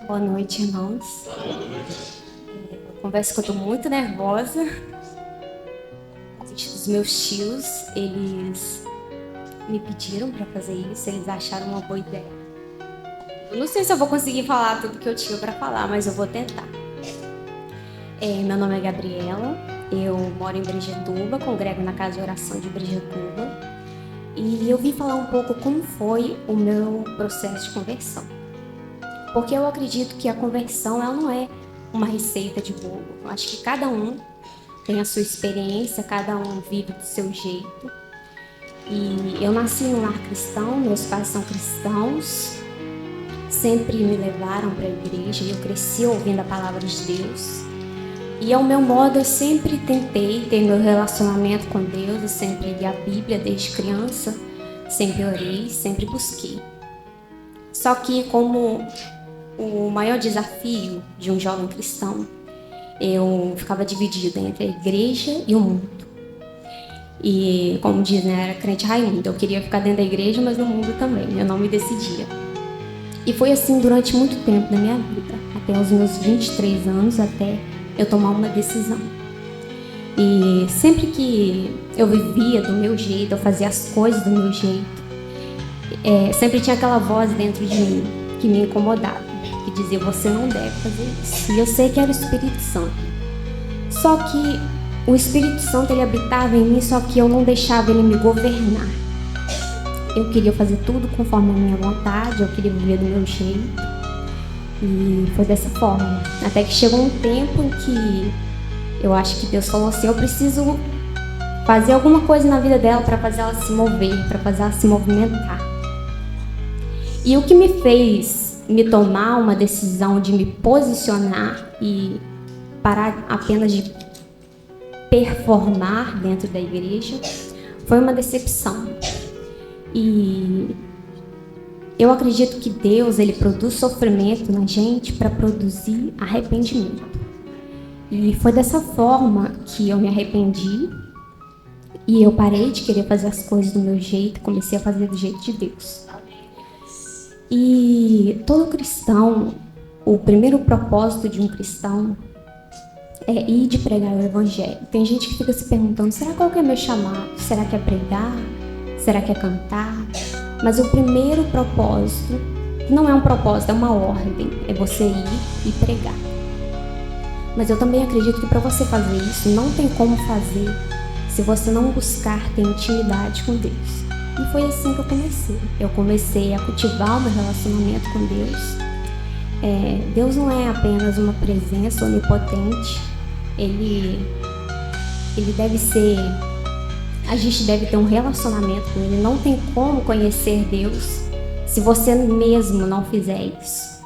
Boa noite, irmãos. Eu confesso que eu tô muito nervosa. Os meus tios, eles me pediram para fazer isso, eles acharam uma boa ideia. Eu não sei se eu vou conseguir falar tudo que eu tinha para falar, mas eu vou tentar. Meu nome é Gabriela, eu moro em Brejetuba, congrego na Casa de Oração de Brejetuba. E eu vim falar um pouco como foi o meu processo de conversão. Porque eu acredito que a conversão ela não é uma receita de bolo. Eu acho que cada um tem a sua experiência, cada um vive do seu jeito. E eu nasci num lar cristão, meus pais são cristãos, sempre me levaram para a igreja e eu cresci ouvindo a palavra de Deus. E ao meu modo eu sempre tentei ter meu relacionamento com Deus, eu sempre li a Bíblia desde criança, sempre orei, sempre busquei. Só que como o maior desafio de um jovem cristão, eu ficava dividida entre a igreja e o mundo. E como diz, né, era crente Raimundo, eu queria ficar dentro da igreja, mas no mundo também, eu não me decidia. E foi assim durante muito tempo da minha vida, até os meus 23 anos, até eu tomar uma decisão. E sempre que eu vivia do meu jeito, eu fazia as coisas do meu jeito, sempre tinha aquela voz dentro de mim que me incomodava, que dizia, você não deve fazer isso. E eu sei que era o Espírito Santo. Só que o Espírito Santo, ele habitava em mim, só que eu não deixava ele me governar. Eu queria fazer tudo conforme a minha vontade, eu queria viver do meu jeito. E foi dessa forma. Até que chegou um tempo em que eu acho que Deus falou assim, eu preciso fazer alguma coisa na vida dela para fazer ela se mover, para fazer ela se movimentar. E o que me fez me tomar uma decisão de me posicionar e parar apenas de performar dentro da igreja foi uma decepção. E eu acredito que Deus, ele produz sofrimento na gente para produzir arrependimento. E foi dessa forma que eu me arrependi e eu parei de querer fazer as coisas do meu jeito e comecei a fazer do jeito de Deus. E todo cristão, o primeiro propósito de um cristão é ir de pregar o evangelho. Tem gente que fica se perguntando, será qual que é meu chamado? Será que é pregar? Será que é cantar? Mas o primeiro propósito, não é um propósito, é uma ordem, é você ir e pregar. Mas eu também acredito que para você fazer isso, não tem como fazer se você não buscar ter intimidade com Deus. E foi assim que eu comecei. Eu comecei a cultivar o meu relacionamento com Deus. Deus não é apenas uma presença onipotente. Ele deve ser... A gente deve ter um relacionamento com Ele. Não tem como conhecer Deus se você mesmo não fizer isso.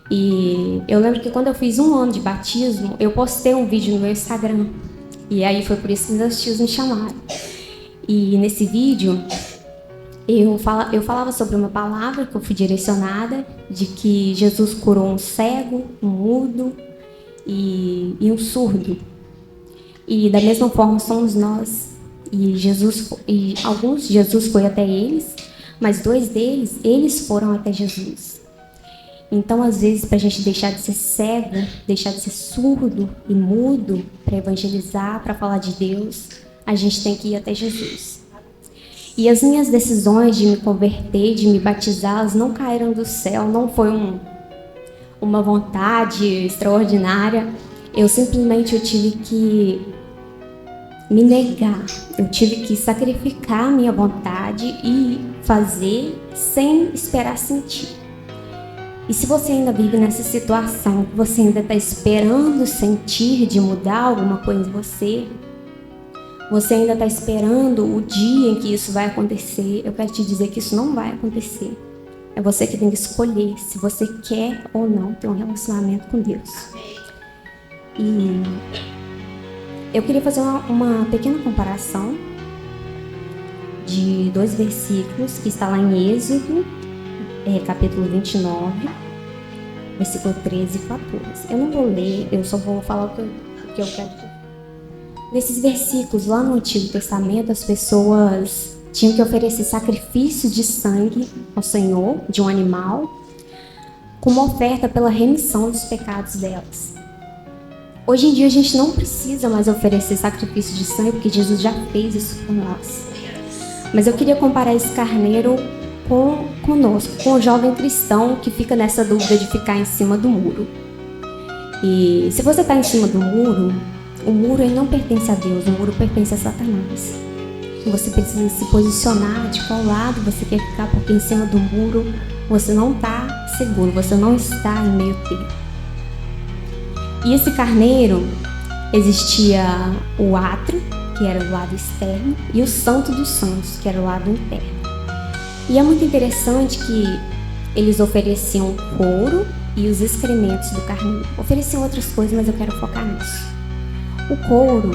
E eu lembro que quando eu fiz 1 ano de batismo, eu postei um vídeo no meu Instagram. E aí foi por isso que meus tios me chamaram. E nesse vídeo, eu falava sobre uma palavra que eu fui direcionada, de que Jesus curou um cego, um mudo e um surdo. E da mesma forma somos nós. E Jesus foi até eles, mas 2 deles, eles foram até Jesus. Então, às vezes, para a gente deixar de ser cego, deixar de ser surdo e mudo, para evangelizar, para falar de Deus, a gente tem que ir até Jesus. E as minhas decisões de me converter, de me batizar, elas não caíram do céu, não foi uma vontade extraordinária. Eu tive que me negar, eu tive que sacrificar a minha vontade e fazer sem esperar sentir. E se você ainda vive nessa situação, você ainda está esperando sentir de mudar alguma coisa em você ainda está esperando o dia em que isso vai acontecer, eu quero te dizer que isso não vai acontecer. É você que tem que escolher se você quer ou não ter um relacionamento com Deus. E eu queria fazer uma pequena comparação de 2 versículos que está lá em Êxodo, capítulo 29, versículo 13 e 14. Eu não vou ler, eu só vou falar o que eu quero dizer. Nesses versículos, lá no Antigo Testamento, as pessoas tinham que oferecer sacrifício de sangue ao Senhor, de um animal, como oferta pela remissão dos pecados delas. Hoje em dia a gente não precisa mais oferecer sacrifício de sangue, porque Jesus já fez isso por nós. Mas eu queria comparar esse carneiro conosco, com o jovem cristão que fica nessa dúvida de ficar em cima do muro. E se você está em cima do muro, o muro ele não pertence a Deus, o muro pertence a Satanás. Você precisa se posicionar de qual lado você quer ficar, porque em cima do muro você não está seguro, você não está em meio termo. E esse carneiro, existia o átrio, que era o lado externo, e o santo dos santos, que era o lado interno. E é muito interessante que eles ofereciam couro e os excrementos do carneiro. Ofereciam outras coisas, mas eu quero focar nisso. O couro,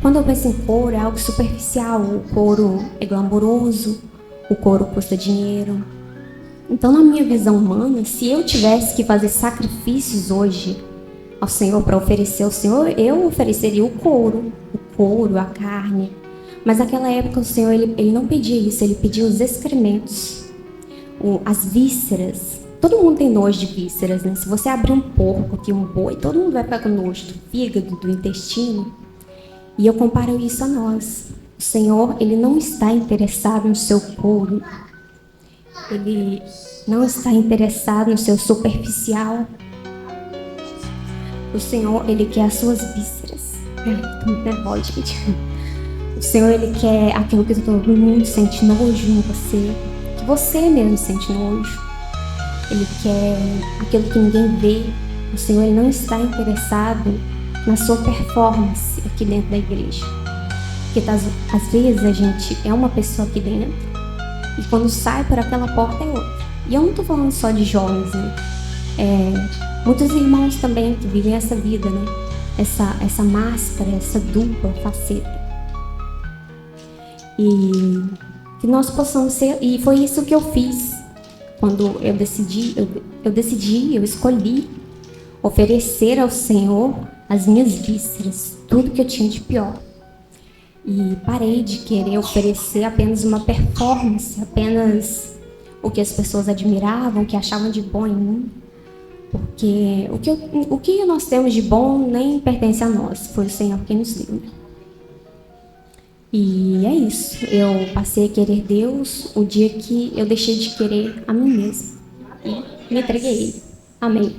quando eu penso em couro, é algo superficial. O couro é glamouroso, o couro custa dinheiro. Então, na minha visão humana, se eu tivesse que fazer sacrifícios hoje ao Senhor, para oferecer ao Senhor, eu ofereceria o couro, a carne. Mas naquela época o Senhor ele não pedia isso, ele pedia os excrementos, as vísceras. Todo mundo tem nojo de vísceras, né? Se você abrir um porco aqui, um boi, todo mundo vai ficar com nojo do fígado, do intestino. E eu comparo isso a nós. O Senhor, ele não está interessado no seu couro. Ele não está interessado no seu superficial. O Senhor, ele quer as suas vísceras. Tô muito nervosa, gente. O Senhor, ele quer aquilo que todo mundo sente nojo em você, que você mesmo sente nojo. Ele quer aquilo que ninguém vê. O Senhor, ele não está interessado na sua performance aqui dentro da igreja. Porque às vezes a gente é uma pessoa aqui dentro e quando sai por aquela porta é outra. E eu não estou falando só de jovens, né? Muitos irmãos também que vivem essa vida, né? Essa máscara, essa dupla faceta. E que nós possamos ser, e foi isso que eu fiz quando eu escolhi oferecer ao Senhor as minhas vísceras, tudo que eu tinha de pior. E parei de querer oferecer apenas uma performance, apenas o que as pessoas admiravam, o que achavam de bom em mim. Porque o que nós temos de bom nem pertence a nós, foi o Senhor quem nos deu. E é isso, eu passei a querer Deus o dia que eu deixei de querer a mim mesma e me entreguei a Ele. Amém.